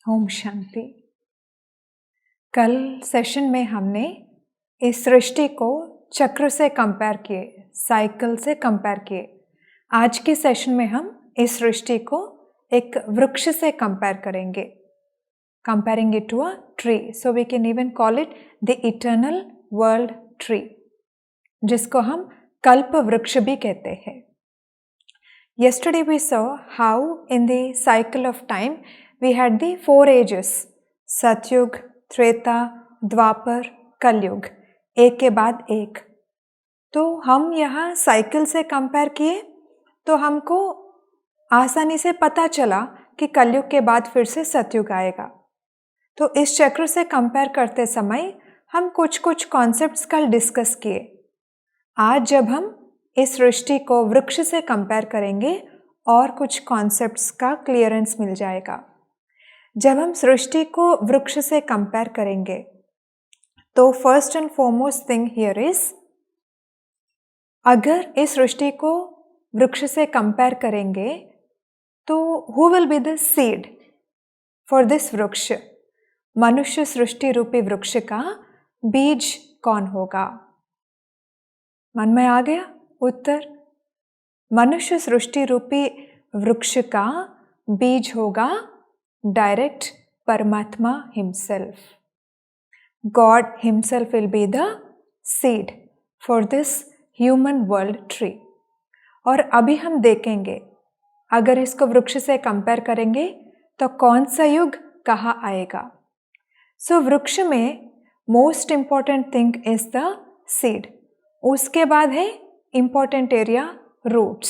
ओम शांति। कल सेशन में हमने इस सृष्टि को चक्र से कंपेयर किए, साइकिल से कंपेयर किए। आज के सेशन में हम इस सृष्टि को एक वृक्ष से कंपेयर करेंगे, comparing it to a tree, so we can even call it the eternal world tree, जिसको हम कल्प वृक्ष भी कहते हैं। Yesterday we saw how in the cycle of time we had the 4 ages, सतयुग, त्रेता, द्वापर, कलयुग, एक के बाद एक। तो हम यहाँ साइकिल से कंपेयर किए तो हमको आसानी से पता चला कि कलयुग के बाद फिर से सतयुग आएगा। तो इस चक्र से कंपेयर करते समय हम कुछ कॉन्सेप्ट्स कल डिस्कस किए। आज जब हम इस सृष्टि को वृक्ष से कंपेयर करेंगे और कुछ कॉन्सेप्ट्स का क्लियरेंस मिल जाएगा। जब हम सृष्टि को वृक्ष से कंपेयर करेंगे तो first and foremost thing here is, अगर इस सृष्टि को वृक्ष से कंपेयर करेंगे तो who will be the seed for this वृक्ष? मनुष्य सृष्टि रूपी वृक्ष का बीज कौन होगा? मन में आ गया उत्तर? मनुष्य सृष्टि रूपी वृक्ष का बीज होगा डायरेक्ट परमात्मा himself. God himself will be the seed for this human world tree. और अभी हम देखेंगे अगर इसको वृक्ष से कंपेयर करेंगे तो कौन सा युग कहाँ आएगा। सो वृक्ष में most important thing is the seed. उसके बाद है important area, roots.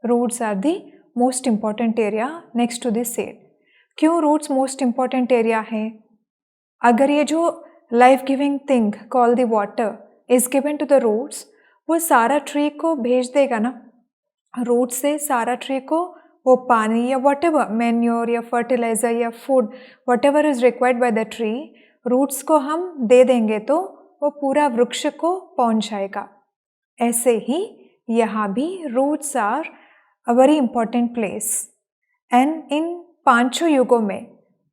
Roots are the most important area next to the seed. क्यों roots most important area है? अगर ये जो life giving thing called the water is given to the roots, वो सारा tree को भेज देगा ना। root से सारा tree को वो पानी या whatever manure या fertilizer या food whatever is required by the tree, roots को हम दे देंगे तो वो पूरा वृक्ष को पहुंच जाएगा। ऐसे ही यहाँ भी roots are a very important place. And इन पांचों युगों में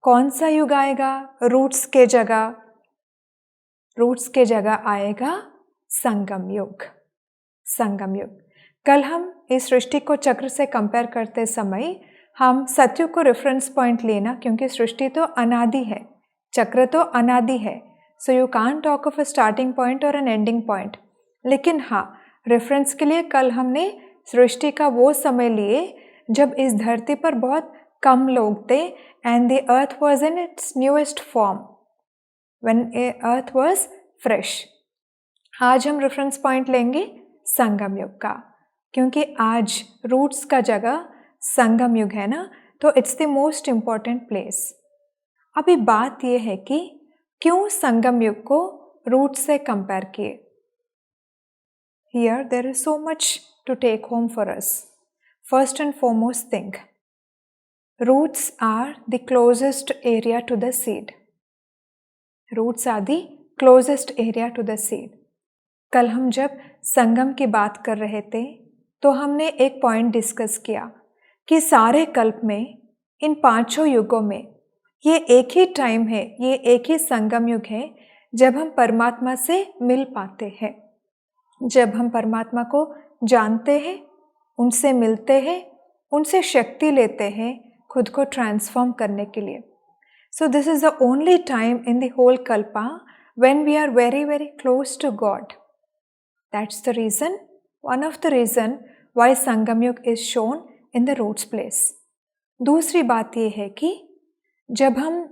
कौन सा युग आएगा रूट्स के जगह? रूट्स के जगह आएगा संगम युग। संगम युग। कल हम इस सृष्टि को चक्र से कंपेयर करते समय हम सतयुग को रेफरेंस पॉइंट लेना, क्योंकि सृष्टि तो अनादि है, चक्र तो अनादि है। So you can't talk of a starting point और एन एंडिंग पॉइंट। लेकिन हाँ, रेफरेंस के लिए कल हमने सृष्टि का वो समय लिए जब इस धरती पर बहुत कम लोग थे and the earth was in its newest form, when earth was fresh. आज हम रेफरेंस पॉइंट लेंगे संगम युग का, क्योंकि आज रूट्स का जगह संगम युग है ना, तो it's the most important place. अभी बात यह है कि क्यों संगम युग को रूट से कंपेयर किए। Here there is so much to take home for us. First and foremost thing, roots are the closest area to the seed. Roots are the closest area to the seed. कल हम जब संगम की बात कर रहे थे तो हमने एक पॉइंट डिस्कस किया कि सारे कल्प में इन पांचों युगों में ये एक ही टाइम है, ये एक ही संगम युग है जब हम परमात्मा से मिल पाते हैं, जब हम परमात्मा को जानते हैं, उनसे मिलते हैं, उनसे शक्ति लेते हैं खुद को ट्रांसफॉर्म करने के लिए। So this is the only time in the whole kalpa when we are very very close to God. That's the reason, one of the reason why Sangam Yug is shown in the roots place. दूसरी बात यह है कि जब हम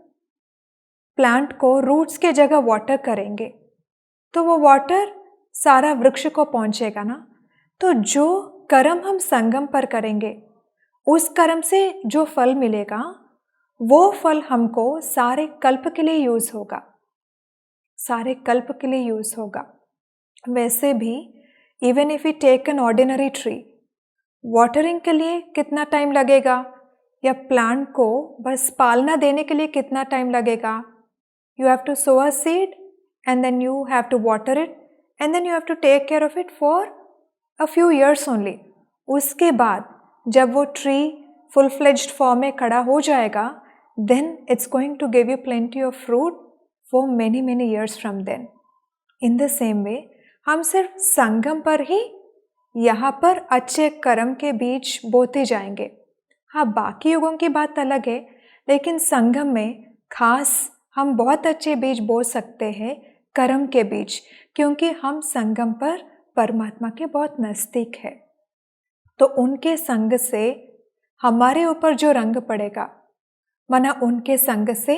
plant को roots के जगह वाटर करेंगे तो वो वाटर सारा वृक्ष को पहुंचेगा ना। तो जो कर्म हम संगम पर करेंगे उस कर्म से जो फल मिलेगा वो फल हमको सारे कल्प के लिए यूज होगा, सारे कल्प के लिए यूज होगा। वैसे भी even if we take an ordinary tree, watering के लिए कितना टाइम लगेगा, या प्लांट को बस पालना देने के लिए कितना टाइम लगेगा? You have to sow a seed and then you have to water it and then you have to take care of it for a few years only. उसके बाद जब वो ट्री फुल फ्लेज्ड फॉर्म में खड़ा हो जाएगा, then it's going to give you plenty of fruit for many years from then. In the same way, हम सिर्फ संगम पर ही यहाँ पर अच्छे कर्म के बीज बोते जाएंगे. हाँ, बाकी युगों की बात अलग है, लेकिन संगम में खास हम बहुत अच्छे बीज बो सकते हैं, कर्म के बीज, क्योंकि हम संगम पर परमात्मा के बहुत नज़दीक है. तो उनके संग से हमारे ऊपर जो रंग पड़ेगा, माना उनके संग से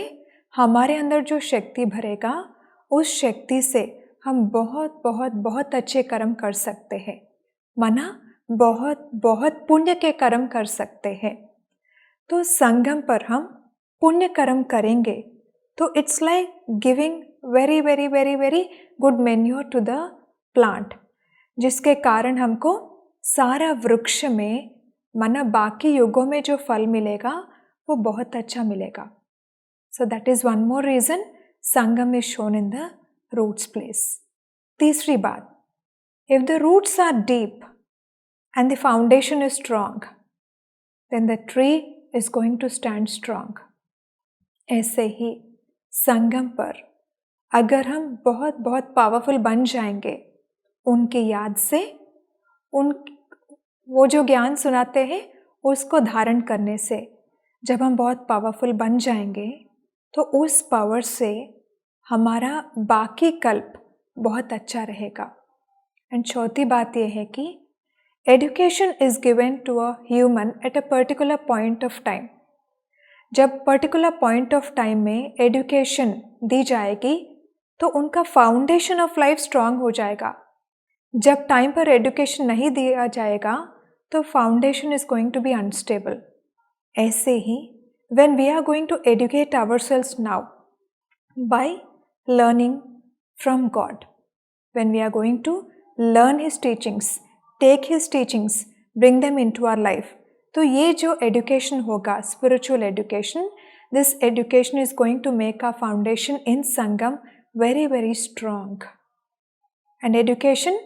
हमारे अंदर जो शक्ति भरेगा, उस शक्ति से हम बहुत बहुत बहुत अच्छे कर्म कर सकते हैं, माना बहुत बहुत पुण्य के कर्म कर सकते हैं. तो संगम पर हम पुण्य कर्म करेंगे तो it's like giving very very very very good manure to the plant, जिसके कारण हमको सारा वृक्ष में, माना बाकी युगों में जो फल मिलेगा वो बहुत अच्छा मिलेगा. So that is one more reason Sangam is shown in the roots place. तीसरी बात, if the roots are deep and the foundation is strong, then the tree is going to stand strong. ऐसे ही संगम पर अगर हम बहुत बहुत पावरफुल बन जाएंगे उनकी याद से, वो जो ज्ञान सुनाते हैं उसको धारण करने से, जब हम बहुत पावरफुल बन जाएंगे तो उस पावर से हमारा बाकी कल्प बहुत अच्छा रहेगा. एंड चौथी बात यह है कि education is given to a human at a particular point of time. जब पर्टिकुलर पॉइंट ऑफ टाइम में एजुकेशन दी जाएगी तो उनका फाउंडेशन ऑफ लाइफ स्ट्रांग हो जाएगा. जब टाइम पर एजुकेशन नहीं दिया जाएगा तो foundation is going to be unstable. ऐसे ही when we are going to educate ourselves now by learning from God, when we are going to learn his teachings, take his teachings, bring them into our life, तो ये जो education होगा, spiritual education, this education is going to make a foundation in Sangam very very strong. And education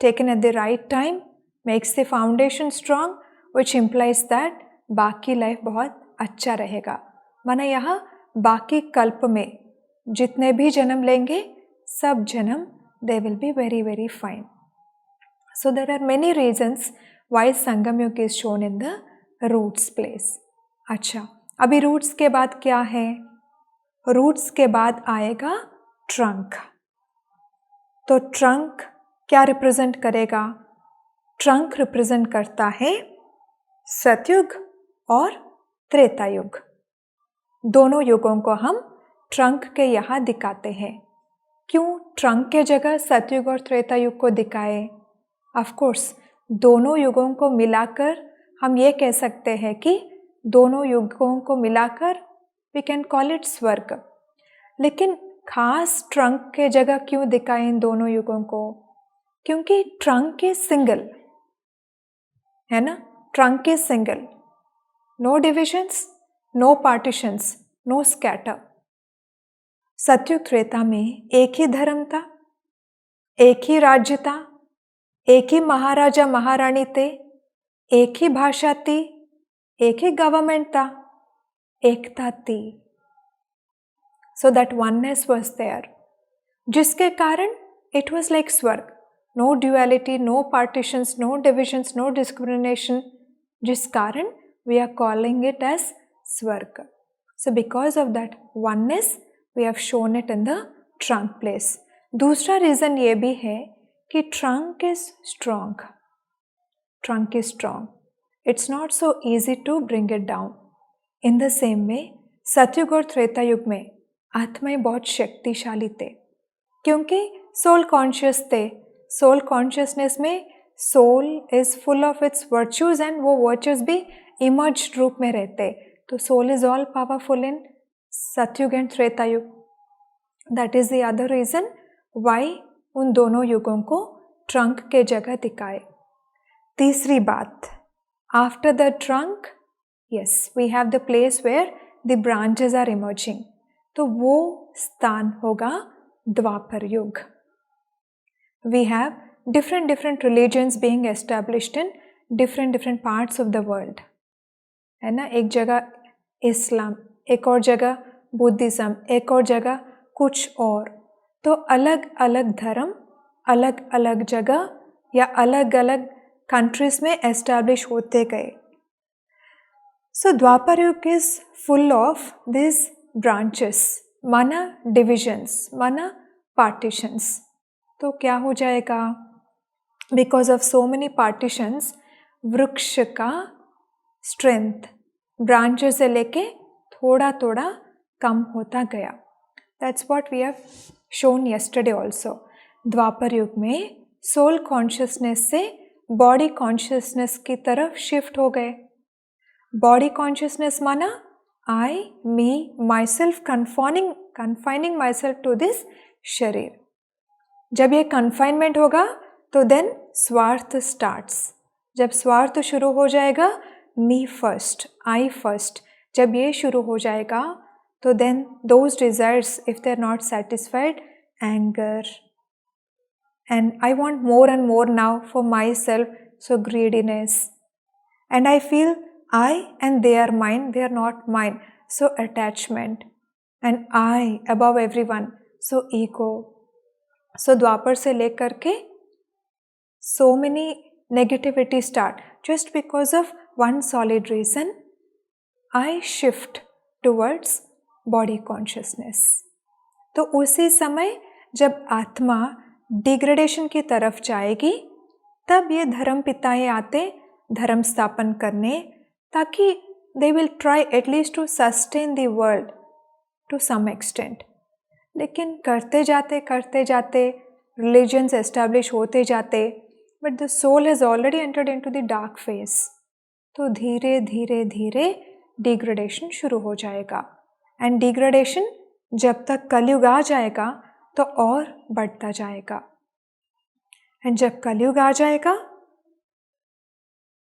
taken at the right time makes the foundation strong, which implies that बाकी life बहुत अच्छा रहेगा. माना यहाँ बाकी कल्प में जितने भी जन्म लेंगे, सब जन्म they will be very very fine. So there are many reasons why संगम युग is shown in the roots place. अच्छा, अभी roots के बाद क्या है? roots के बाद आएगा ट्रंक. तो ट्रंक क्या रिप्रेजेंट करेगा? ट्रंक रिप्रेजेंट करता है सतयुग और त्रेता युग. दोनों युगों को हम ट्रंक के यहाँ दिखाते हैं. क्यों ट्रंक के जगह सतयुग और त्रेता युग को दिखाए? ऑफ कोर्स दोनों युगों को मिलाकर हम ये कह सकते हैं कि दोनों युगों को मिलाकर वी कैन कॉल इट स्वर्ग. लेकिन खास ट्रंक के जगह क्यों दिखाएं इन दोनों युगों को? क्योंकि ट्रंक इज सिंगल है ना. Trunk is single, no divisions, no partitions, no scatter. Satyug Treta में एक ही धर्म था, एक ही राज्य था, एक ही महाराजा महारानी थे, एक ही भाषा थी, एक ही गवर्नमेंट था, एकता थी. So that oneness was there, जिसके कारण it was like स्वर्ग. No duality, no partitions, no divisions, no discrimination, जिस कारण we are calling it as स्वर्ग. So because of that oneness, we have shown it in the trunk place. दूसरा reason ये भी है कि trunk is strong. Trunk is strong. It's not so easy to bring it down. In the same way, सतयुग और त्रेता युग में आत्माएं बहुत शक्तिशाली थे, क्योंकि सोल कॉन्शियस थे. सोल कॉन्शियसनेस में soul is full of its virtues and वो वर्च्यूज भी इमर्ज रूप में रहते. तो soul is all powerful in Satyug and Treta युग. That is the other reason why उन दोनों युगों को ट्रंक के जगह दिखाए. तीसरी बात, after the trunk, yes, we have the place where the branches are emerging. तो वो स्थान होगा द्वापर युग. We have different religions being established in different parts of the world, है ना. एक जगह इस्लाम, एक और जगह बुद्धिज़्म, एक और जगह कुछ और। तो अलग अलग धर्म अलग अलग जगह या अलग अलग कंट्रीज में एस्टैब्लिश होते गए। सो द्वापर युग is full of this branches, माना डिविजन्स, माना पार्टीशंस। तो क्या हो जाएगा, because of so many partitions वृक्ष का स्ट्रेंथ ब्रांचेस से लेके थोड़ा थोड़ा कम होता गया। That's what we have shown yesterday also. Dwapar Yug में सोल कॉन्शियसनेस से बॉडी कॉन्शियसनेस की तरफ शिफ्ट हो गए। बॉडी कॉन्शियसनेस माना I, me, myself, confining myself to this शरीर। जब ये कन्फाइनमेंट होगा तो देन स्वार्थ स्टार्ट्स। जब स्वार्थ शुरू हो जाएगा, मी फर्स्ट, आई फर्स्ट, जब ये शुरू हो जाएगा तो then those desires, if they are not satisfied, anger, and I want more and more now for myself, so greediness, and I feel I and they are mine, they are not mine, so attachment, and I above everyone, so ego. So द्वापर से लेकर के so many negativity start just because of one solid reason, I shift towards body consciousness. तो उसी समय जब आत्मा degradation की तरफ जाएगी तब ये धर्म पिताएं आते धर्म स्थापन करने, ताकि they will try at least to sustain the world to some extent. लेकिन करते जाते रिलीजन्स एस्टैब्लिश होते जाते, but the soul has already entered into the dark phase. तो धीरे धीरे धीरे डिग्रेडेशन शुरू हो जाएगा, एंड डिग्रेडेशन जब तक कलयुग आ जाएगा तो और बढ़ता जाएगा। एंड जब कलयुग आ जाएगा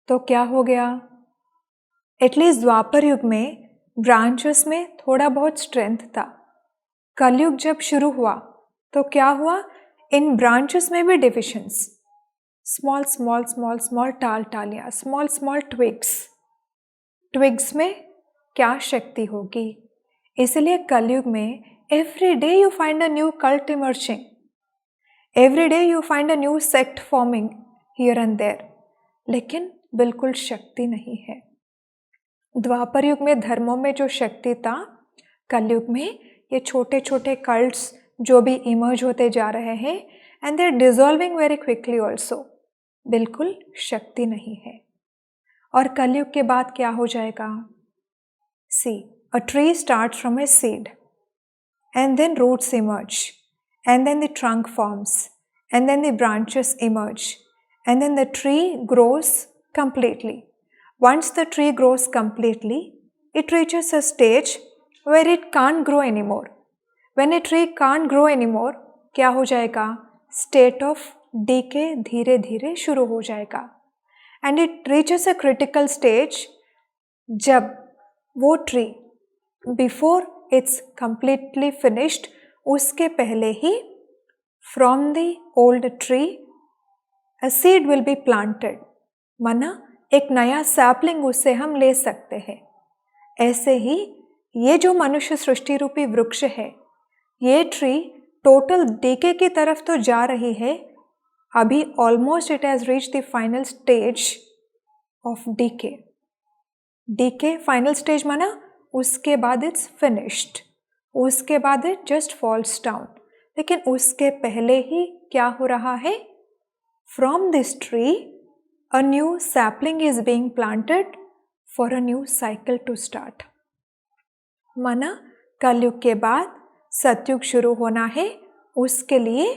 तो क्या हो गया, एटलीस्ट द्वापर युग में ब्रांचेस में थोड़ा बहुत स्ट्रेंथ था। कलयुग जब शुरू हुआ तो क्या हुआ, इन ब्रांचेस में भी divisions, small small small small टालियाँ, स्मॉल स्मॉल ट्विग्स में क्या शक्ति होगी। इसलिए कलयुग में every day you find a new cult emerging, every day you find a new sect forming here and there, लेकिन बिल्कुल शक्ति नहीं है। द्वापर युग में धर्मों में जो शक्ति था, कलयुग में ये छोटे छोटे कल्ट्स जो भी इमर्ज होते जा रहे हैं, and they are dissolving very quickly also, बिल्कुल शक्ति नहीं है। और कलयुग के बाद क्या हो जाएगा, see a tree starts from a seed, and then roots emerge, and then the trunk forms, and then the branches emerge, and then the tree grows completely. Once the tree grows completely, it reaches a stage where it can't grow anymore. When a tree can't grow anymore, क्या हो जाएगा, state of decay धीरे धीरे शुरू हो जाएगा, and it reaches a critical stage जब वो tree before it's completely finished, उसके पहले ही from the old tree a seed will be planted, माना एक नया सैपलिंग उससे हम ले सकते हैं। ऐसे ही ये जो मनुष्य सृष्टि रूपी वृक्ष है, ये ट्री टोटल डीके की तरफ तो जा रही है, अभी almost it has reached the final stage of decay final stage माना उसके बाद इट्स फिनिश्ड, उसके बाद इट जस्ट फॉल्स डाउन। लेकिन उसके पहले ही क्या हो रहा है, from this tree a new sapling is being planted for a new cycle to start. माना कलयुग के बाद सतयुग शुरू होना है, उसके लिए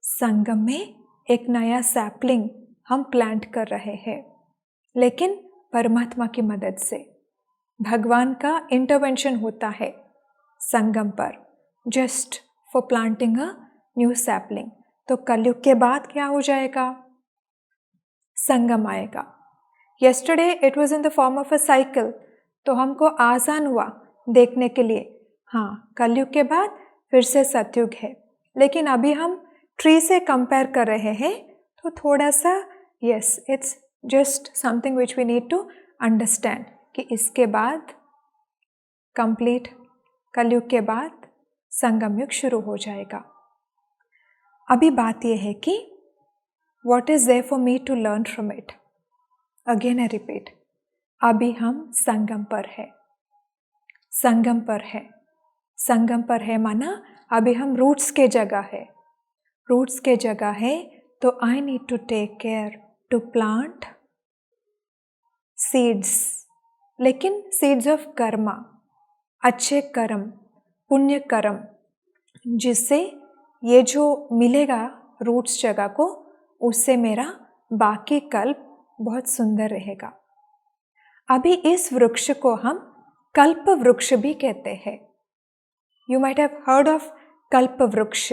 संगम में एक नया सैपलिंग हम प्लांट कर रहे हैं, लेकिन परमात्मा की मदद से। भगवान का इंटरवेंशन होता है संगम पर, just for planting a new sapling. तो कलयुग के बाद क्या हो जाएगा, संगम आएगा। Yesterday it was in the form of a cycle, तो हमको आसान हुआ देखने के लिए, हाँ कलयुग के बाद फिर से सतयुग है। लेकिन अभी हम ट्री से कंपेयर कर रहे हैं, तो थोड़ा सा yes it's just something which we need to understand कि इसके बाद कंप्लीट कलयुग के बाद संगम युग शुरू हो जाएगा। अभी बात यह है कि what is there for me to learn from it? Again I repeat, अभी हम संगम पर है, संगम पर है, संगम पर है माना अभी हम रूट्स के जगह है, रूट्स के जगह है तो I need to take care to plant seeds, लेकिन सीड्स ऑफ कर्मा, अच्छे कर्म, पुण्य कर्म, जिससे ये जो मिलेगा रूट्स जगह को, उससे मेरा बाकी कल्प बहुत सुंदर रहेगा। अभी इस वृक्ष को हम कल्प वृक्ष भी कहते हैं। You might have heard of kalpa vriksha.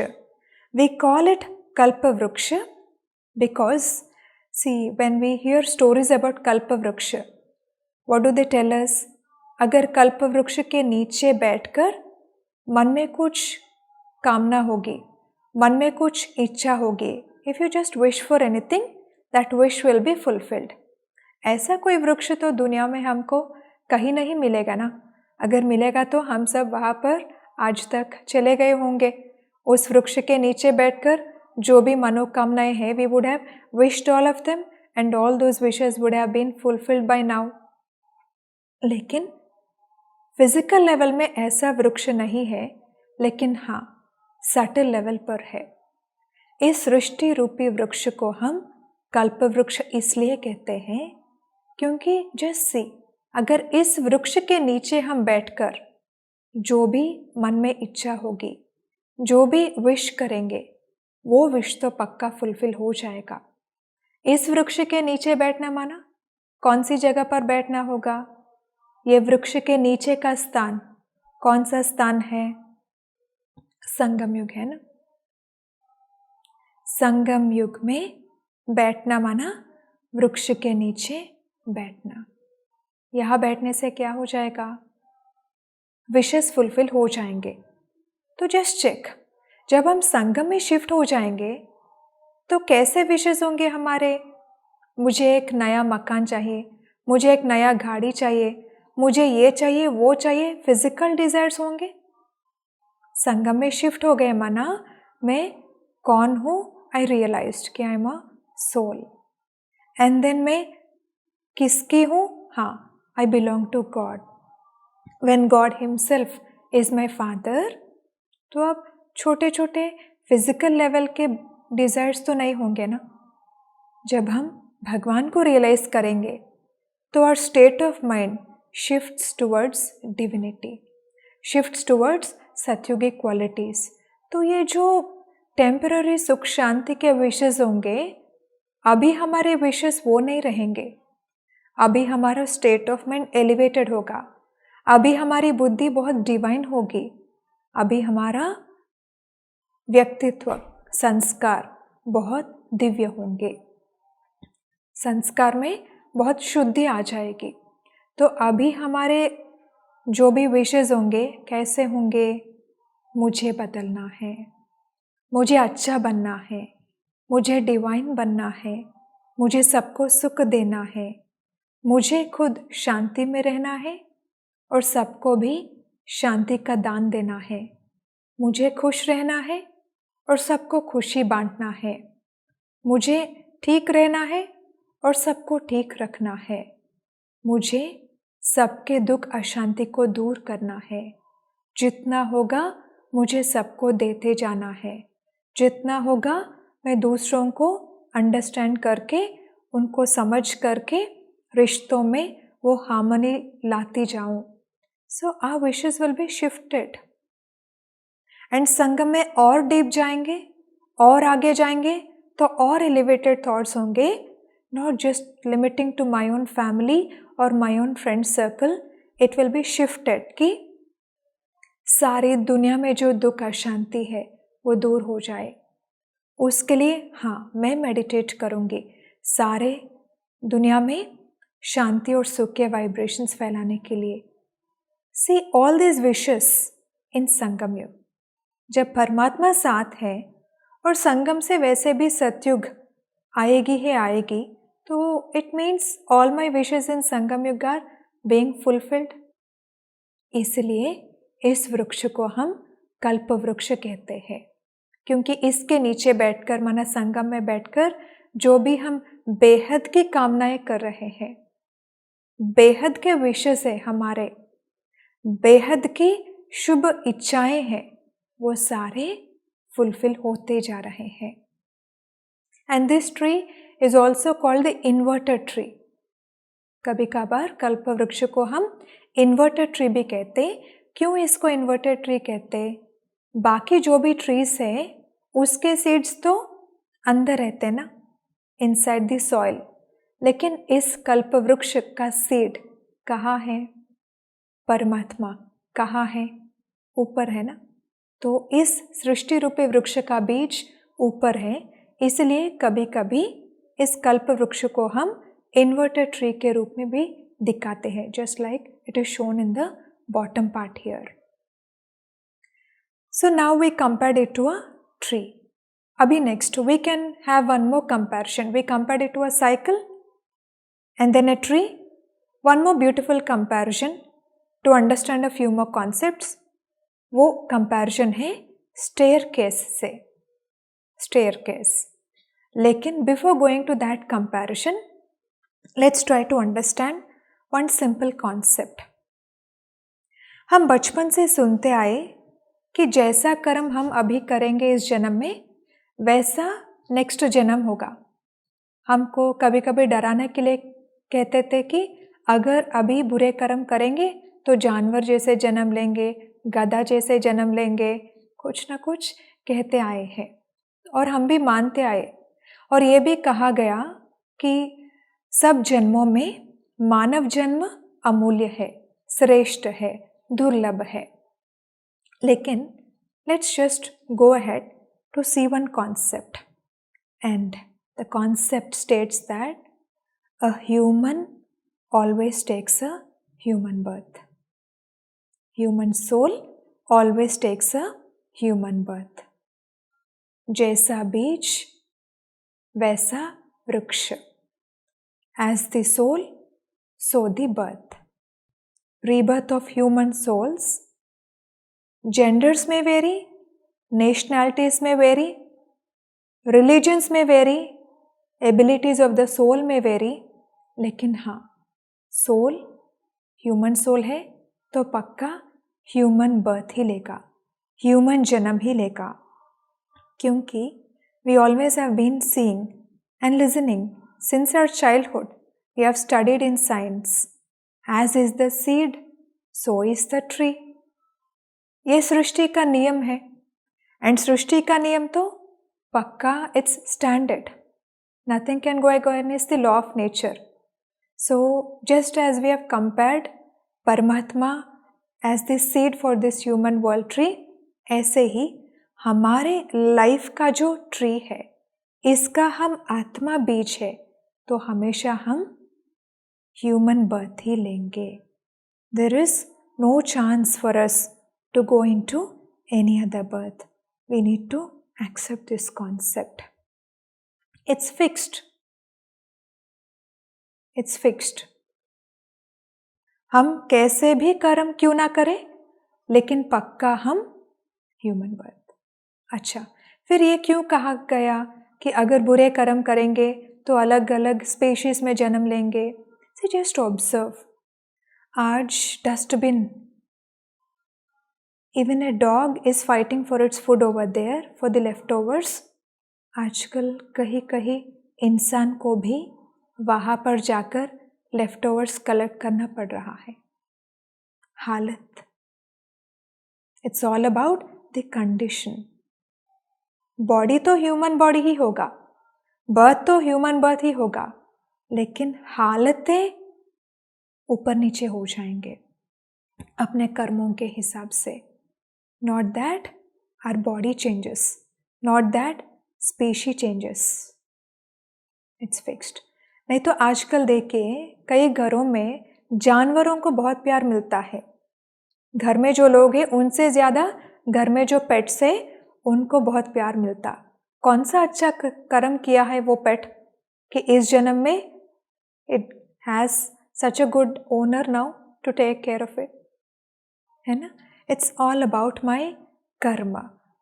We call it kalpa vriksha because see when we hear stories about kalpa vriksha, what do they tell us? अगर कल्प वृक्ष के नीचे बैठकर मन में कुछ कामना होगी, मन में कुछ इच्छा होगी, if you just wish for anything that wish will be fulfilled. ऐसा कोई वृक्ष तो दुनिया में हमको कहीं नहीं मिलेगा ना। अगर मिलेगा तो हम सब वहाँ पर आज तक चले गए होंगे। उस वृक्ष के नीचे बैठकर जो भी मनोकामनाएं हैं, we would have wished all of them and all those wishes would have been fulfilled by now. लेकिन फिजिकल लेवल में ऐसा वृक्ष नहीं है, लेकिन हाँ सटल लेवल पर है। इस सृष्टि रूपी वृक्ष को हम कल्प वृक्ष इसलिए कहते हैं क्योंकि जस्ट सी, अगर इस वृक्ष के नीचे हम बैठकर जो भी मन में इच्छा होगी, जो भी विश करेंगे, वो विश तो पक्का फुलफिल हो जाएगा। इस वृक्ष के नीचे बैठना माना कौन सी जगह पर बैठना होगा? ये वृक्ष के नीचे का स्थान कौन सा स्थान है? संगम युग है ना। संगम युग में बैठना माना वृक्ष के नीचे बैठना। यहाँ बैठने से क्या हो जाएगा? विशेस फुलफिल हो जाएंगे। तो जस्ट चेक, जब हम संगम में शिफ्ट हो जाएंगे तो कैसे विशेस होंगे हमारे? मुझे एक नया मकान चाहिए, मुझे एक नया गाड़ी चाहिए, मुझे ये चाहिए वो चाहिए, फिजिकल डिजायर्स होंगे। संगम में शिफ्ट हो गए माना मैं कौन हूँ? आई रियलाइज्ड कि I am a soul. And then मैं किसकी हूँ? हाँ, I belong to God. When God himself is my father, तो अब छोटे छोटे फिजिकल लेवल के डिजायर्स तो नहीं होंगे ना। जब हम भगवान को रियलाइज करेंगे तो our state of mind shifts towards divinity, shifts towards सत्युगिक क्वालिटीज। तो ये जो टेम्पररी सुख शांति के विशेस होंगे, अभी हमारे विशेस वो नहीं रहेंगे। अभी हमारा स्टेट ऑफ माइंड एलिवेटेड होगा, अभी हमारी बुद्धि बहुत डिवाइन होगी, अभी हमारा व्यक्तित्व, संस्कार बहुत दिव्य होंगे, संस्कार में बहुत शुद्धि आ जाएगी। तो अभी हमारे जो भी विशेस होंगे कैसे होंगे? मुझे बदलना है, मुझे अच्छा बनना है, मुझे डिवाइन बनना है, मुझे सबको सुख देना है, मुझे खुद शांति में रहना है और सबको भी शांति का दान देना है, मुझे खुश रहना है और सबको खुशी बांटना है, मुझे ठीक रहना है और सबको ठीक रखना है, मुझे सबके दुख अशांति को दूर करना है, जितना होगा मुझे सबको देते जाना है, जितना होगा मैं दूसरों को अंडरस्टैंड करके, उनको समझ करके रिश्तों में वो हार्मनी लाती जाऊं। So our wishes will be shifted and Sangam में और डीप जाएंगे और आगे जाएंगे तो और एलिवेटेड थॉट्स होंगे, not just limiting to my own family और my own friend circle. It will be shifted कि सारी दुनिया में जो दुख अशांति है वो दूर हो जाए। उसके लिए हाँ, मैं मेडिटेट करूँगी सारे दुनिया में शांति और सुख के वाइब्रेशंस फैलाने के लिए। See all this wishes in Sangam युग। जब परमात्मा साथ है और संगम से वैसे भी सतयुग आएगी, तो it means all my wishes in Sangam Yug are being fulfilled. इसलिए इस वृक्ष को हम कल्प वृक्ष कहते हैं, क्योंकि इसके नीचे बैठकर, माना संगम में बैठकर, जो भी हम बेहद की कामनाएं कर रहे हैं, बेहद के विषय से हमारे बेहद की शुभ इच्छाएं हैं, वो सारे फुलफिल होते जा रहे हैं. And this tree is also called the inverter tree. कभी कभार कल्प वृक्ष को हम इन्वर्टर ट्री भी कहते. क्यों इसको इन्वर्टर ट्री कहते? बाकी जो भी ट्रीज है उसके सीड्स तो अंदर रहते ना, इनसाइड द सॉइल, लेकिन इस कल्प वृक्ष का सीड कहाँ है? परमात्मा कहाँ है? ऊपर है ना. तो इस सृष्टि रूपी वृक्ष का बीज ऊपर है, इसलिए कभी कभी इस कल्प वृक्ष को हम इन्वर्टर ट्री के रूप में भी दिखाते हैं, just like it is shown in the bottom part here. So now we compared it to a tree. अभी next we can have one more comparison. We compared it to a cycle and then a tree. One more beautiful comparison to understand a few more concepts. वो comparison है staircase से. Staircase. लेकिन before going to that comparison, let's try to understand one simple concept. हम बचपन से सुनते आए कि जैसा कर्म हम अभी करेंगे इस जन्म में, वैसा नेक्स्ट जन्म होगा. हमको कभी कभी डराने के लिए कहते थे कि अगर अभी बुरे कर्म करेंगे तो जानवर जैसे जन्म लेंगे, गधा जैसे जन्म लेंगे, कुछ ना कुछ कहते आए हैं और हम भी मानते आए. और ये भी कहा गया कि सब जन्मों में मानव जन्म अमूल्य है, श्रेष्ठ है, दुर्लभ है. लेकिन let's just go ahead to see one concept. And the concept states that a human always takes a human birth. Human soul always takes a human birth. जैसा बीज वैसा वृक्ष. As the soul, so the birth. Rebirth of human souls. Genders may vary, nationalities may vary, religions may vary, abilities of the soul may vary, लेकिन हाँ, soul human soul है तो पक्का human birth ही लेगा, ह्यूमन जन्म ही लेगा. क्योंकि we always have been seeing and listening since our childhood. We have studied in science. As is the seed so is the tree. ये सृष्टि का नियम है. एंड सृष्टि का नियम तो पक्का, it's standard. Nothing can go against the law of nature. So just as we have compared परमात्मा as the seed for this human world tree, ऐसे ही हमारे लाइफ का जो ट्री है, इसका हम आत्मा बीज है, तो हमेशा हम ह्यूमन बर्थ ही लेंगे. There is no chance for us to go into any other birth. We need to accept this concept. It's fixed. It's fixed. हम कैसे भी कर्म क्यों ना करें, लेकिन पक्का हम ह्यूमन बर्थ. अच्छा, फिर ये क्यों कहा गया कि अगर बुरे कर्म करेंगे तो अलग अलग स्पेशीज में जन्म लेंगे? So just observe. आज dustbin, even a dog is fighting for its food over there, for the leftovers. आजकल कहीं कहीं इंसान को भी वहाँ पर जाकर लेफ्टओवर्स कलेक्ट करना पड़ रहा है. हालत. It's all about the condition. Body तो ह्यूमन बॉडी ही होगा, बर्थ तो ह्यूमन बर्थ ही होगा, लेकिन हालतें ऊपर नीचे हो जाएंगे अपने कर्मों के हिसाब से. Not that our body changes, not that species changes. It's fixed. नहीं तो आजकल देखिए कई घरों में जानवरों को बहुत प्यार मिलता है. घर में जो लोग हैं उनसे ज़्यादा घर में जो पेट्स है उनको बहुत प्यार मिलता. कौन सा अच्छा कर्म किया है वो पेट कि इस जन्म में it has such a good owner now to take care of it. है ना. इट्स ऑल अबाउट माई कर्म.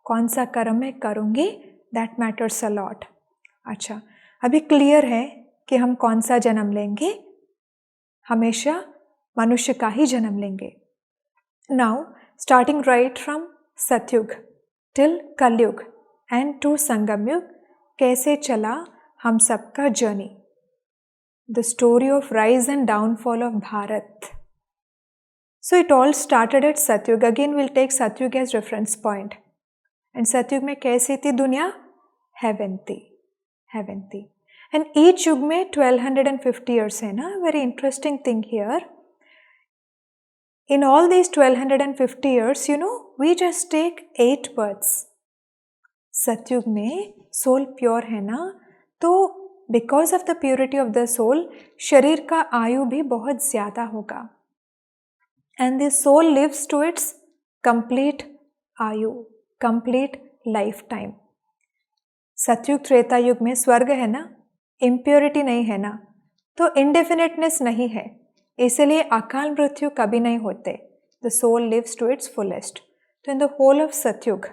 कौन सा कर्म मैं करूँगी, दैट मैटर्स अ लॉट. अच्छा, अभी क्लियर है कि हम कौन सा जन्म लेंगे. हमेशा मनुष्य का ही जन्म लेंगे. नाउ स्टार्टिंग राइट फ्रॉम सतयुग टिल कलयुग एंड टू संगम युग, कैसे चला हम सबका journey. The story of rise and downfall of Bharat. So it all started at Satyug. Again we'll take Satyug as reference point. And Satyug में कैसी थी दुनिया? Heaven थी. Heaven थी. And each युग में 1250 years है ना. Very interesting thing here. In all these 1250 years, you know, we just take 8 births. Satyug में soul pure है ना, तो because of the purity of the soul, शरीर का आयु भी बहुत ज़्यादा होगा. And the soul lives to its complete आयु, complete lifetime. सतयुग त्रेता युग में स्वर्ग है ना, impurity नहीं है ना, तो indefiniteness नहीं है, इसलिए अकाल मृत्यु कभी नहीं होते. The soul lives to its fullest. तो in the whole of Satyug,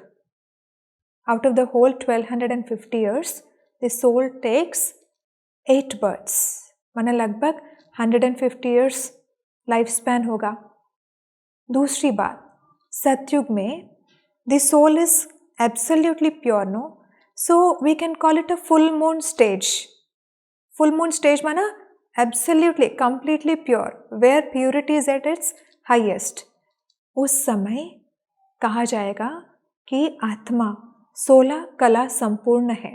out of the whole 1250 years, the soul takes 8 births. माना लगभग 150 years लाइफ स्पैन होगा. दूसरी बात, सतयुग में the soul is absolutely pure, no? So we can call it a full moon stage. Full moon stage माना absolutely, completely pure, where purity is at its highest. उस समय कहा जाएगा कि आत्मा 16 कला संपूर्ण है.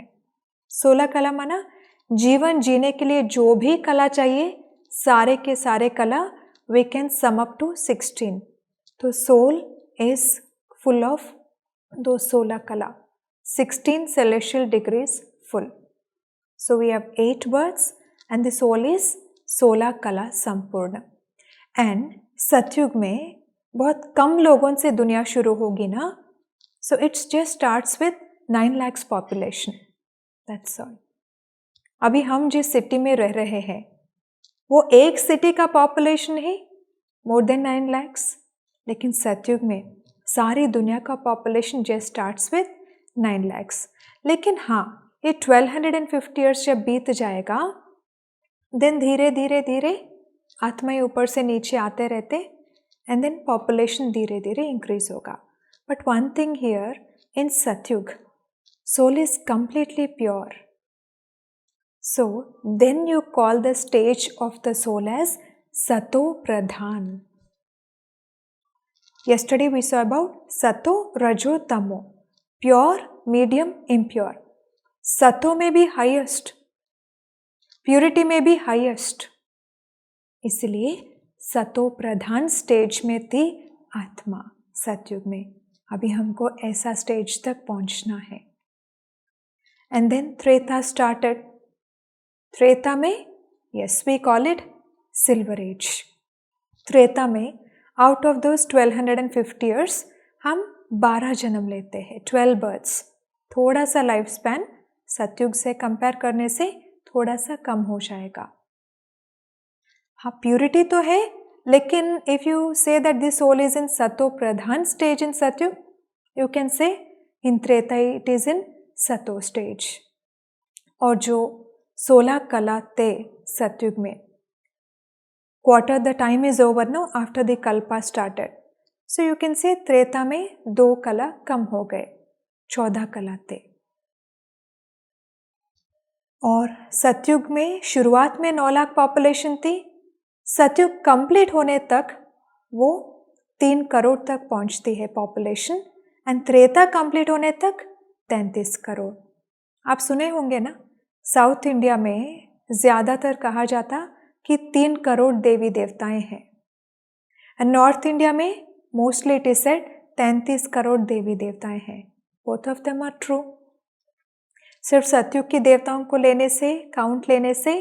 16 कला माना जीवन जीने के लिए जो भी कला चाहिए, सारे के सारे कला we can sum up to 16. तो soul is full of those 16 kala, 16 celestial degrees full. So we have 8 births and the soul is 16 kala संपूर्ण. And सतयुग में बहुत कम लोगों से दुनिया शुरू होगी ना, so it just starts with 9 lakhs population. That's all. अभी हम जिस सिटी में रह रहे हैं, वो एक सिटी का पॉपुलेशन है more than 9 lakhs. लेकिन सतयुग में सारी दुनिया का population just starts with 9 lakhs. लेकिन हाँ, ये 1250 years जब बीत जाएगा, देन धीरे धीरे धीरे आत्माएं ऊपर से नीचे आते रहते एंड देन पॉपुलेशन धीरे धीरे इंक्रीज होगा. But one thing here, in Satyug soul is completely pure. So then you call the stage of the soul as sato pradhan. Yesterday we saw about Sato, Rajo, Tamo. Pure, medium, impure. Sato में भी highest. Purity में भी highest. इसलिए सतो pradhan stage में थी आत्मा सतयुग में. अभी हमको ऐसा स्टेज तक पहुंचना है. And then Treta started. Treta में, yes, we call it Silver Age. Treta में आउट ऑफ दोज 1250 years हम 12 जन्म लेते हैं, 12 births. थोड़ा सा लाइफ स्पैन सतयुग से कंपेयर करने से थोड़ा सा कम हो जाएगा. हाँ, प्यूरिटी तो है, लेकिन if you say that the soul is in sato pradhan stage in Satyug, you can say in Treta it is in sato stage. और जो 16 कला थे सतयुग में, quarter the time is over now after the kalpa started. So you can say Treta में 2 कला कम हो गए, 14 कला थे. और सतयुग में शुरुआत में 9 लाख पॉपुलेशन थी. सतयुग कंप्लीट होने तक वो 3 करोड़ तक पहुंचती है पॉपुलेशन. एंड त्रेता कंप्लीट होने तक 33 करोड़. आप सुने होंगे ना, साउथ इंडिया में ज़्यादातर कहा जाता कि 3 करोड़ देवी देवताएं हैं. एंड नॉर्थ इंडिया में mostly it is said 33 crore देवी देवताएं हैं. Both of them are true. सिर्फ सतयुग की देवताओं को लेने से, काउंट लेने से,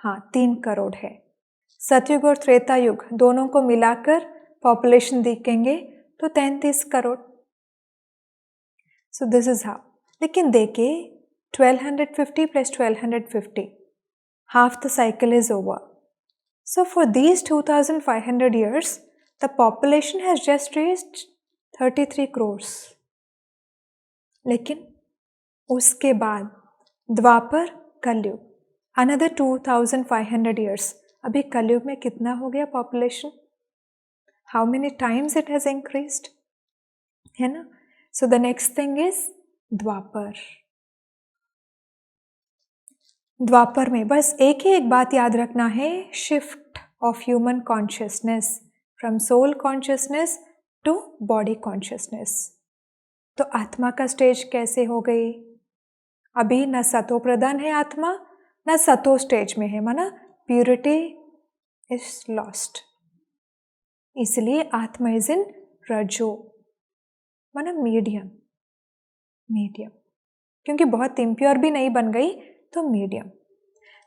हाँ, 3 करोड़ है. सतयुग और त्रेता युग दोनों को मिलाकर पॉपुलेशन देखेंगे तो 33 करोड़. सो दिस इज हाउ. लेकिन देखिए 1250 plus 1250, half the cycle is over. So for these 2500 years, the population has just reached 33 crores. लेकिन उसके बाद द्वापर कलयुग, अनदर 2500 years, अभी कलयुग में कितना हो गया population? How many times it has increased, है ना? So the next thing is Dwapar. Dwapar में बस एक ही एक बात याद रखना है, shift of human consciousness from soul consciousness to body consciousness. तो आत्मा का स्टेज कैसे हो गई? अभी न सतो प्रधान है आत्मा, न सतो स्टेज में है, माना प्यूरिटी इज लॉस्ट. इसलिए आत्मा इज इन रजो, माना मीडियम. मीडियम क्योंकि बहुत इम्प्योर भी नहीं बन गई, तो मीडियम.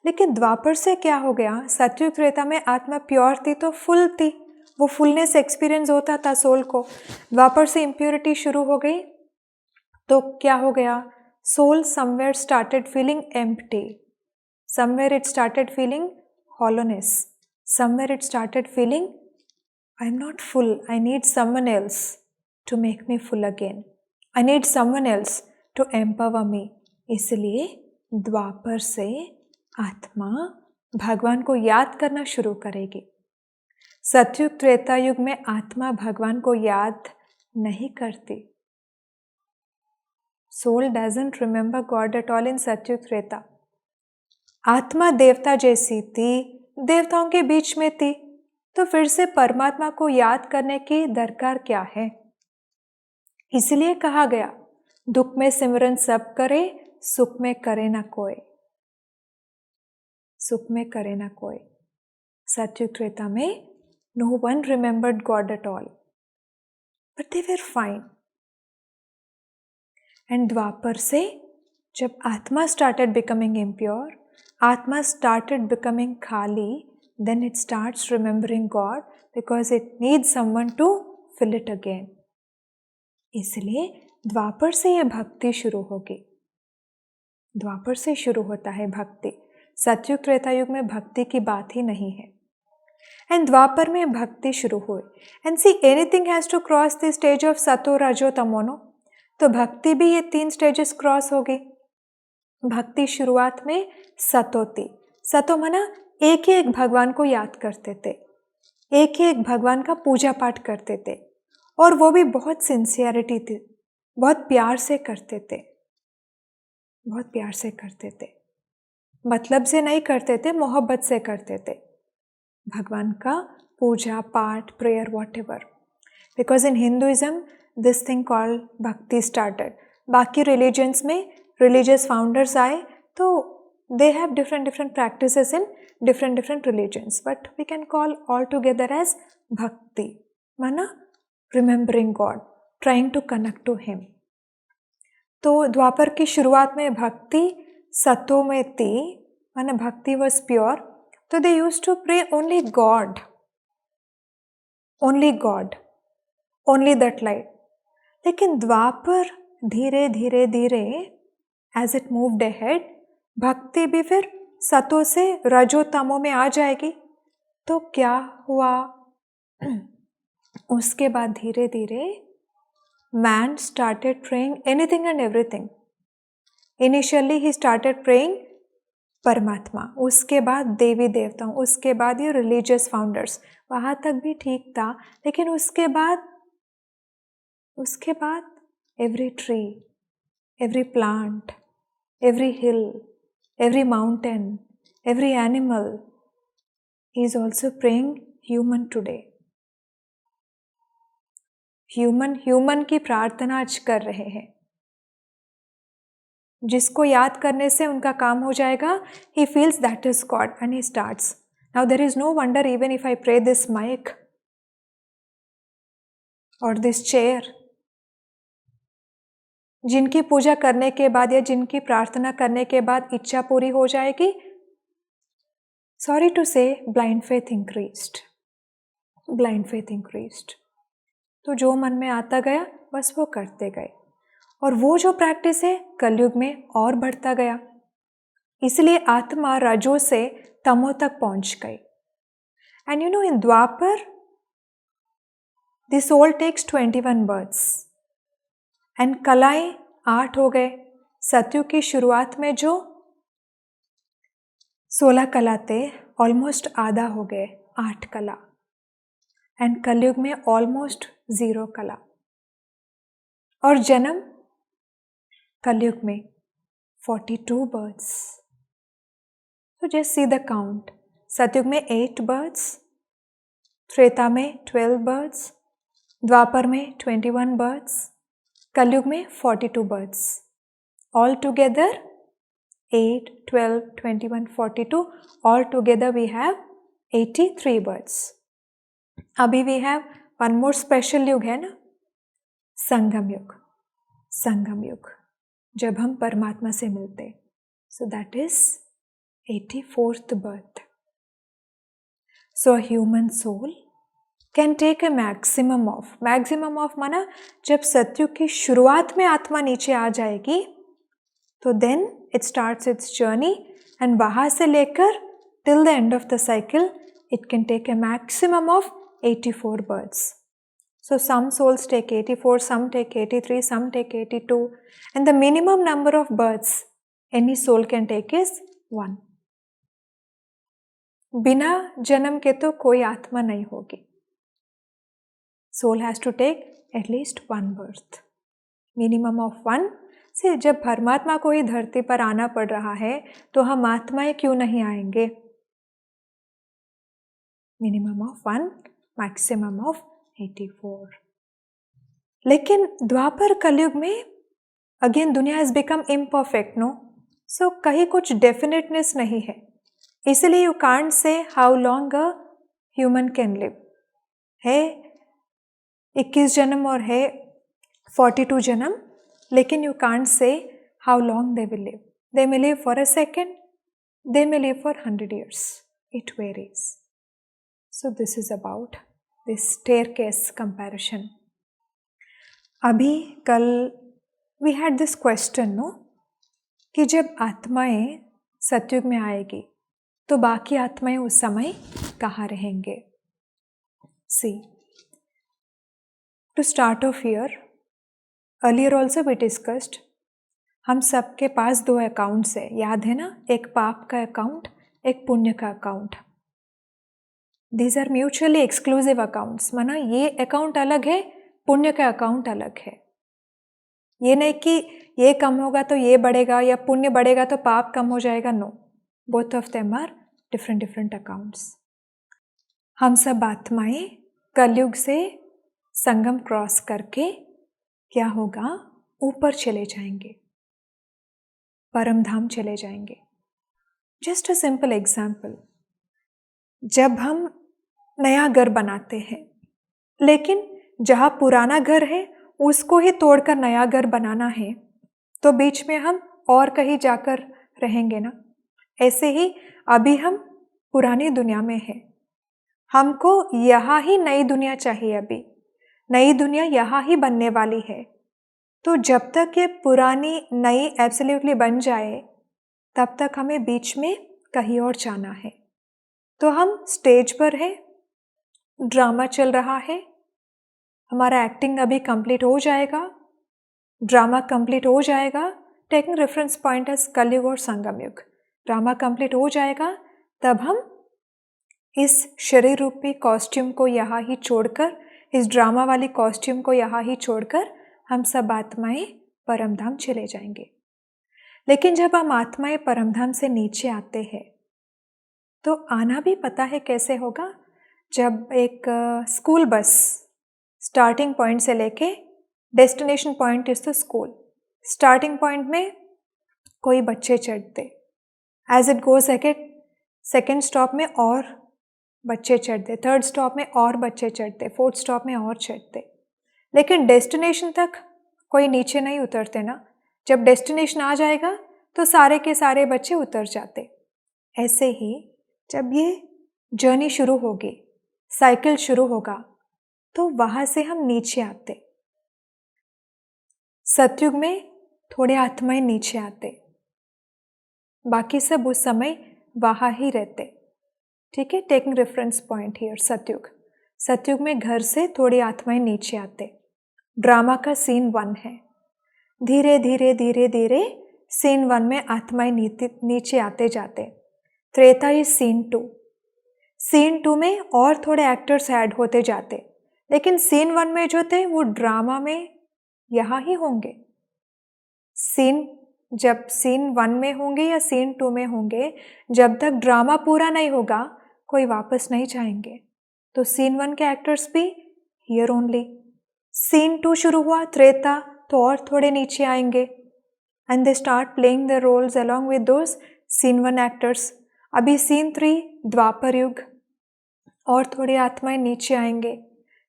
लेकिन द्वापर से क्या हो गया? सतयुग त्रेता में आत्मा प्योर थी तो फुल थी, वो फुलनेस एक्सपीरियंस होता था सोल को. द्वापर से इम्प्योरिटी शुरू हो गई तो क्या हो गया? Soul somewhere started feeling empty, somewhere it started feeling hollowness, somewhere it started feeling I'm not full, I need someone else to make me full again, I need someone else to empower me. इसलिए द्वापर से आत्मा भगवान को याद करना शुरू करेगी. सतयुग त्रेता युग में आत्मा भगवान को याद नहीं करती. Soul doesn't remember God at all in Satyug Treta. आत्मा देवता जैसी थी, देवताओं के बीच में थी, तो फिर से परमात्मा को याद करने की दरकार क्या है? इसलिए कहा गया दुख में सिमरन सब करे, सुख में करे ना कोई. सुख में करे ना कोई. सतयुग त्रेता में no one remembered God at all, but they were fine. And Dwapar से जब आत्मा स्टार्टेड बिकमिंग इम्प्योर, आत्मा started becoming khali, then it starts remembering God because it needs someone to fill it again. इसलिए द्वापर से यह भक्ति शुरू होगी. द्वापर से शुरू होता है भक्ति. सतयुग त्रेता युग में भक्ति की बात ही नहीं है. एंड द्वापर में भक्ति शुरू हुई. And see anything has to cross the stage of sato rajo तमोनो, तो भक्ति भी ये 3 स्टेजेस क्रॉस होगी. भक्ति शुरुआत में सतो थी. सतो माना एक ही एक भगवान को याद करते थे, एक ही एक भगवान का पूजा पाठ करते थे, और वो भी बहुत सिंसियरिटी थी, बहुत प्यार से करते थे, बहुत प्यार से करते थे. मतलब से नहीं करते थे, मोहब्बत से करते थे भगवान का पूजा पाठ, prayer, whatever. Because in Hinduism this thing called भक्ति स्टार्टेड. बाकी रिलीजन्स में रिलीजियस फाउंडर्स आए तो they have different practices in different religions, but we can call all together as bhakti, mana remembering God, trying to connect to him. तो द्वापर की शुरुआत में भक्ति सतो में थी, माना भक्ति was pure, तो they used to pray only God, only God, only that light. लेकिन द्वापर धीरे धीरे धीरे as it moved ahead, भक्ति भी फिर सतो से रजो तमो में आ जाएगी. तो क्या हुआ? उसके बाद धीरे धीरे man started praying anything and everything. Initially he started praying परमात्मा, उसके बाद देवी देवताओं, उसके बाद ये रिलीजियस फाउंडर्स, वहाँ तक भी ठीक था. लेकिन उसके बाद every tree, every plant, every hill, every mountain, every animal is also praying human today. Human की प्रार्थना आज कर रहे हैं. जिसको याद करने से उनका काम हो जाएगा, he feels that is God and he starts. Now there is no wonder even if I pray this mic or this chair, जिनकी पूजा करने के बाद या जिनकी प्रार्थना करने के बाद इच्छा पूरी हो जाएगी, सॉरी टू से blind faith increased, blind faith increased. तो जो मन में आता गया बस वो करते गए, और वो जो प्रैक्टिस है कलयुग में और बढ़ता गया. इसलिए आत्मा रजो से तमो तक पहुंच गई. And you know in Dwapar the soul takes 21 births and कलाएं 8 हो गए। सतयुग की शुरुआत में जो 16 कला थे ऑलमोस्ट आधा हो गए, 8 कला। एंड कलयुग में ऑलमोस्ट 0 कला। और जन्म कलयुग में 42 बर्थ्स। तो जस्ट सी द काउंट। सतयुग में 8 बर्थ्स, त्रेता में 12 बर्थ्स, द्वापर में 21 बर्थ्स, कलयुग में 42 births. All together 8, 12, 21, 42, all together we have 83 births. अभी we have one more special युग है ना, संगम युग। संगम युग जब हम परमात्मा से मिलते, so that is 84th birth. So a human soul can take a maximum of माना जब सतयुग की शुरुआत में आत्मा नीचे आ जाएगी तो then it starts its journey and वहाँ से लेकर till the end of the cycle it can take a maximum of 84 births. So some souls take 84, some take 83, some take 82, and the minimum number of births any soul can take is 1. बिना जन्म के तो कोई आत्मा नहीं होगी। Soul has to take at least 1 birth, minimum of 1. से जब परमात्मा को ही धरती पर आना पड़ रहा है तो हम आत्माएं क्यों नहीं आएंगे? Minimum of 1, maximum of 84। लेकिन द्वापर कलयुग में अगेन दुनिया हैज बिकम इम्परफेक्ट, नो? सो कहीं कुछ डेफिनेटनेस नहीं है, इसलिए you can't say how long a human can live. है 21 जन्म और है 42 जन्म, लेकिन you can't say how long they will live. They may live for a second, they may live for 100 years. It varies. So this is about this staircase comparison. अभी कल we had this question, no? कि जब आत्माएं सतयुग में आएगी तो बाकी आत्माएं उस समय कहाँ रहेंगे? See, to start off here, earlier also we discussed, हम सबके पास 2 अकाउंट्स है, याद है ना? एक पाप का अकाउंट, एक पुण्य का account. These are mutually exclusive accounts, माना ये अकाउंट अलग है, पुण्य का अकाउंट अलग है। ये नहीं कि ये कम होगा तो ये बढ़ेगा या पुण्य बढ़ेगा तो पाप कम हो जाएगा, no. Both of them are different accounts. हम सब आत्माएं कलयुग से संगम क्रॉस करके क्या होगा? ऊपर चले जाएंगे, परम धाम चले जाएंगे। जस्ट अ सिंपल एग्जाम्पल, जब हम नया घर बनाते हैं, लेकिन जहाँ पुराना घर है उसको ही तोड़कर नया घर बनाना है, तो बीच में हम और कहीं जाकर रहेंगे ना। ऐसे ही अभी हम पुरानी दुनिया में हैं, हमको यहाँ ही नई दुनिया चाहिए। अभी नई दुनिया यहाँ ही बनने वाली है, तो जब तक ये पुरानी नई एब्सोल्युटली बन जाए तब तक हमें बीच में कहीं और जाना है। तो हम स्टेज पर हैं, ड्रामा चल रहा है, हमारा एक्टिंग अभी कंप्लीट हो जाएगा, ड्रामा कंप्लीट हो जाएगा। टेकिंग रेफरेंस पॉइंट एज कलयुग और संगम युग, ड्रामा कंप्लीट हो जाएगा तब हम इस शरीर रूपी कॉस्ट्यूम को यहाँ ही छोड़कर, इस ड्रामा वाली कॉस्ट्यूम को यहाँ ही छोड़कर हम सब आत्माएं परमधाम चले जाएंगे। लेकिन जब हम आत्माएं परमधाम से नीचे आते हैं तो आना भी पता है कैसे होगा? जब एक स्कूल बस स्टार्टिंग पॉइंट से लेके destination point is the school, starting point में कोई बच्चे चढ़ते, as it goes ahead second stop में और बच्चे चढ़ते, थर्ड स्टॉप में और बच्चे चढ़ते, फोर्थ स्टॉप में और चढ़ते, लेकिन डेस्टिनेशन तक कोई नीचे नहीं उतरते ना। जब डेस्टिनेशन आ जाएगा तो सारे के सारे बच्चे उतर जाते। ऐसे ही जब ये जर्नी शुरू होगी, साइकिल शुरू होगा, तो वहाँ से हम नीचे आते। सतयुग में थोड़े आत्माएं नीचे आते, बाकी सब उस समय वहाँ ही रहते। ठीक है, टेकिंग रेफरेंस पॉइंट हियर सतयुग। सतयुग में घर से थोड़ी आत्माएं नीचे आते। ड्रामा का सीन 1 है। धीरे धीरे धीरे धीरे सीन 1 में आत्माएं नीचे आते जाते। Treta is seen 2। सीन 2 में और थोड़े एक्टर्स ऐड होते जाते, लेकिन सीन 1 में जो थे वो ड्रामा में यहाँ ही होंगे। जब सीन 1 में होंगे या सीन 2 में होंगे, जब तक ड्रामा पूरा नहीं होगा कोई वापस नहीं जाएंगे। तो सीन 1 के एक्टर्स भी हियर ओनली। सीन 2 शुरू हुआ त्रेता, तो और थोड़े नीचे आएंगे and they start playing the roles along with those scene 1 actors. अभी सीन 3 द्वापर युग, और थोड़ी आत्माएं नीचे आएंगे,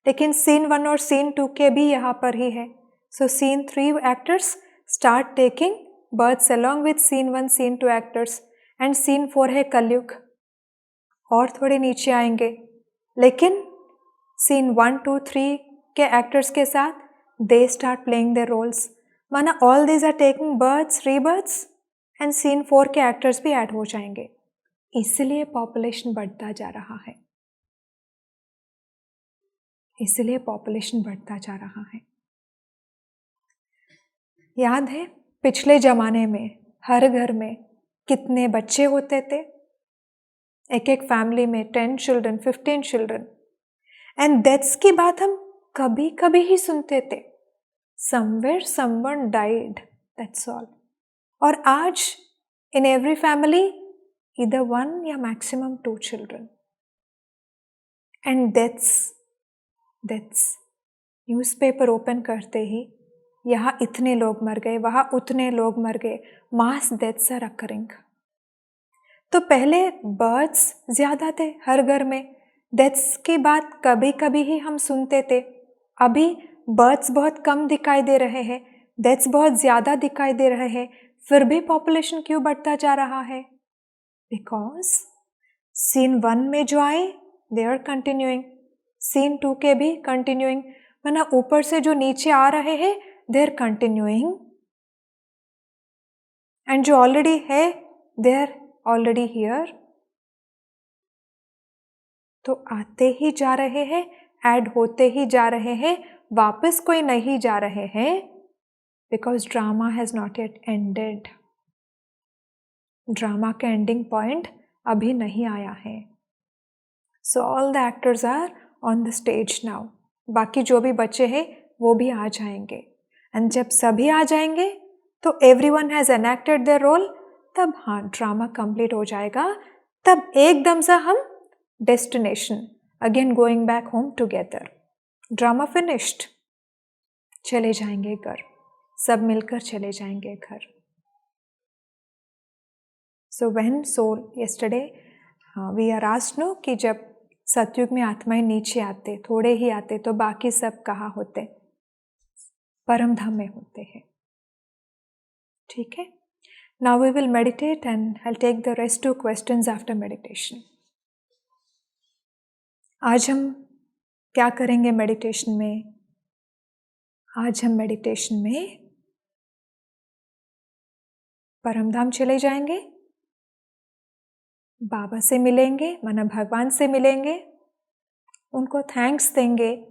लेकिन सीन 1 और सीन 2 के भी यहाँ पर ही है। So scene 3 actors start taking births along with scene 1 scene 2 actors, and scene 4 है कलयुग, और थोड़े नीचे आएंगे, लेकिन सीन 1 2 3 के एक्टर्स के साथ they start playing their roles. माना all these are taking births rebirths, and scene 4 के एक्टर्स भी ऐड हो जाएंगे। इसलिए पॉपुलेशन बढ़ता जा रहा है, इसलिए पॉपुलेशन बढ़ता जा रहा है। याद है पिछले जमाने में हर घर में कितने बच्चे होते थे? एक एक फैमिली में 10 चिल्ड्रन, 15 चिल्ड्रन, एंड डेथ्स की बात हम कभी कभी ही सुनते थे। Somewhere someone died, that's all. और आज इन एवरी फैमिली इधर 1 या maximum 2 children, and deaths newspaper open करते ही यहाँ इतने लोग मर गए, वहाँ उतने लोग मर गए, मास डेथ्स आर अकरिंग। तो पहले बर्थ्स ज़्यादा थे हर घर में, डेथ्स की बात कभी कभी ही हम सुनते थे। अभी बर्थ्स बहुत कम दिखाई दे रहे हैं, डेथ्स बहुत ज़्यादा दिखाई दे रहे हैं, फिर भी पॉपुलेशन क्यों बढ़ता जा रहा है? बिकॉज सीन 1 में जो आए दे आर कंटिन्यूइंग, सीन 2 के भी कंटिन्यूइंग, माना ऊपर से जो नीचे आ रहे हैं दे आर कंटिन्यूइंग, एंड जो ऑलरेडी है दे आर ऑलरेडी हियर। तो आते ही जा रहे हैं, ऐड होते ही जा रहे हैं, वापस कोई नहीं जा रहे हैं, because drama has not yet ended. Drama का एंडिंग पॉइंट अभी नहीं आया है। So all the actors are on the stage now. बाकी जो भी बच्चे हैं वो भी आ जाएंगे, एंड जब सभी आ जाएंगे तो everyone has enacted their role, तब हाँ ड्रामा कंप्लीट हो जाएगा। तब एकदम से हम destination again going back home together, drama finished, चले जाएंगे घर, सब मिलकर चले जाएंगे घर। So when soul yesterday we are asked no कि जब सतयुग में आत्माएं नीचे आते, थोड़े ही आते, तो बाकी सब कहाँ होते? परम धाम में होते हैं। ठीक है, now we will meditate and I will take the rest 2 questions after meditation. आज हम क्या करेंगे मेडिटेशन में? आज हम मेडिटेशन में परमधाम चले जाएंगे, बाबा से मिलेंगे, माना भगवान से मिलेंगे, उनको थैंक्स देंगे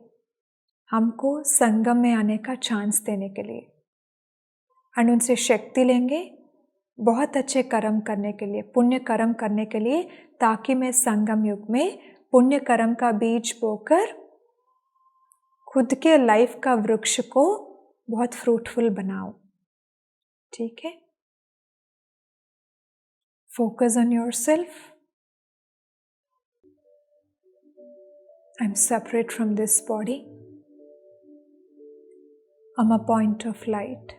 हमको संगम में आने का चांस देने के लिए, एंड उनसे शक्ति लेंगे बहुत अच्छे कर्म करने के लिए, पुण्य कर्म करने के लिए, ताकि मैं संगम युग में पुण्य कर्म का बीज बोकर खुद के लाइफ का वृक्ष को बहुत फ्रूटफुल बनाऊं। ठीक है, focus on yourself. I am separate from this body, I am a point of light.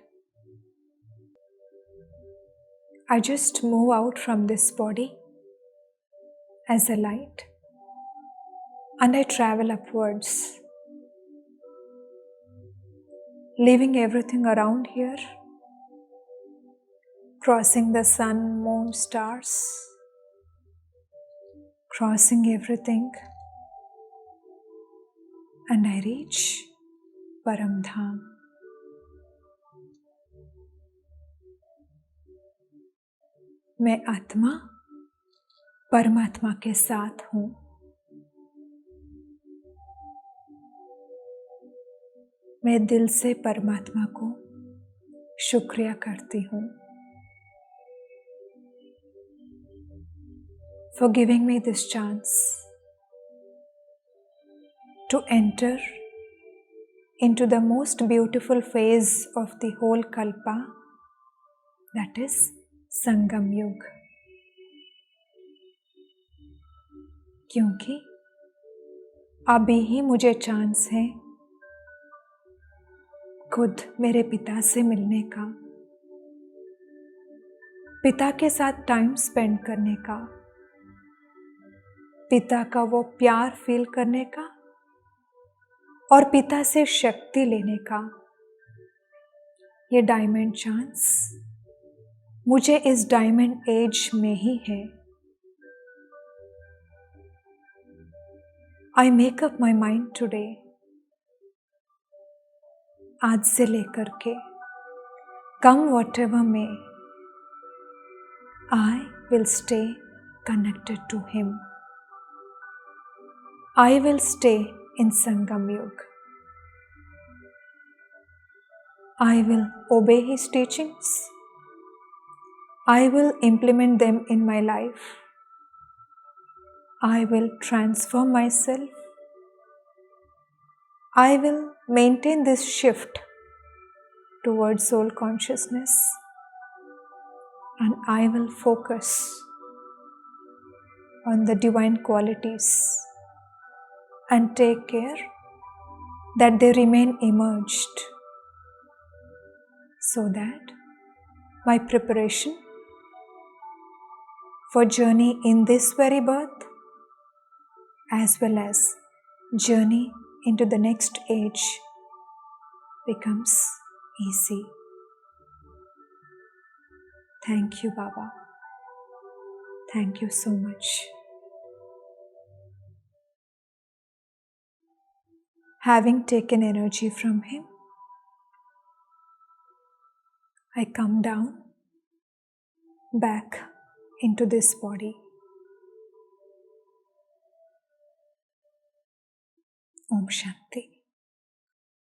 I just move out from this body as a light, and I travel upwards, leaving everything around here, crossing the sun, moon, stars, crossing everything, and I reach Param Dham. मैं आत्मा परमात्मा के साथ हूँ। मैं दिल से परमात्मा को शुक्रिया करती हूँ for giving me this chance to enter into the most beautiful phase of the whole Kalpa, that is Sangam Yug. क्योंकि अभी ही मुझे चांस है खुद मेरे पिता से मिलने का, पिता के साथ टाइम स्पेंड करने का, पिता का वो प्यार फील करने का और पिता से शक्ति लेने का। ये डायमंड चांस मुझे इस डायमंड एज में ही है। I make up my mind today, आज से लेकर के come whatever may, I will stay connected to him. I will stay in Sangam Yug. I will obey his teachings. I will implement them in my life. I will transform myself. I will maintain this shift towards soul consciousness, and I will focus on the divine qualities and take care that they remain emerged, so that my preparation for journey in this very birth as well as journey into the next age becomes easy. Thank you, Baba. Thank you so much. Having taken energy from him, I come down back into this body. Om Shanti.